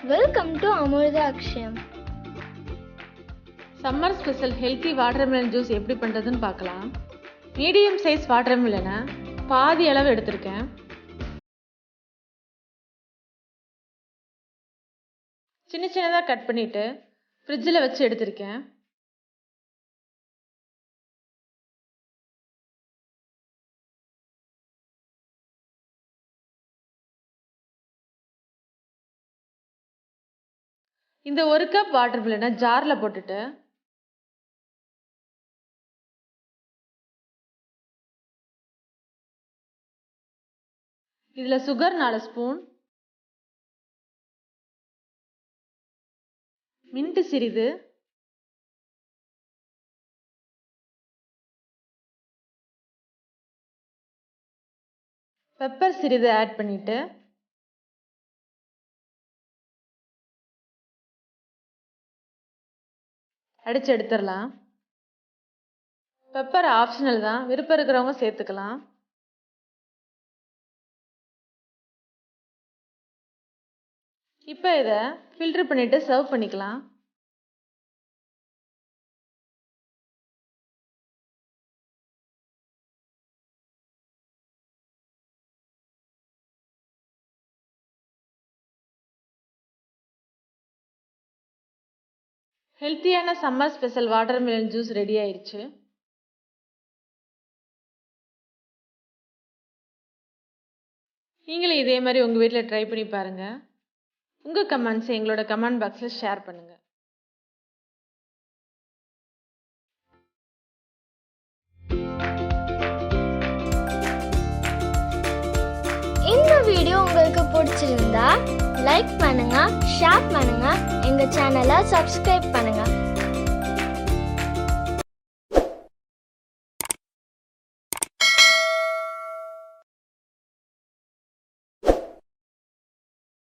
Welcome to Amurtha Akshayam. Summer special healthy watermelon juice எப்படி பண்ணுறதுன்னு பார்க்கலாம். மீடியம் சைஸ் வாட்டர்மெலனை பாதி அளவு எடுத்திருக்கேன். சின்ன சின்னதாக கட் பண்ணிவிட்டு ஃப்ரிட்ஜில் வச்சு எடுத்திருக்கேன். இந்த ஒரு கப் வாட்டர்மெலனை ஜாரில் போட்டுட்டு இதில் சுகர் 4 ஸ்பூன், மின்ட் சிறிது, பெப்பர் சிறிது ஆட் பண்ணிட்டு அடிச்சு எடுத்துடலாம். பெப்பர் ஆப்ஷனல் தான், விருப்பம் இருக்கிறவங்க சேர்த்துக்கலாம். இப்போ இதை ஃபில்டர் பண்ணிட்டு சர்வ் பண்ணிக்கலாம். ஹெல்த்தியான summer special watermelon juice ready ஆயிடுச்சு. நீங்களும் இதே மாதிரி உங்கள் வீட்டில் ட்ரை பண்ணி பாருங்கள். உங்கள் கமெண்ட்ஸை எங்களோட கமெண்ட் பாக்ஸில் ஷேர் பண்ணுங்கள். இந்த வீடியோ உங்களுக்கு பிடிச்சிருந்தா லைக் பண்ணுங்க, ஷேர் பண்ணுங்க, எங்க சேனலை சப்ஸ்கிரைப் பண்ணுங்க.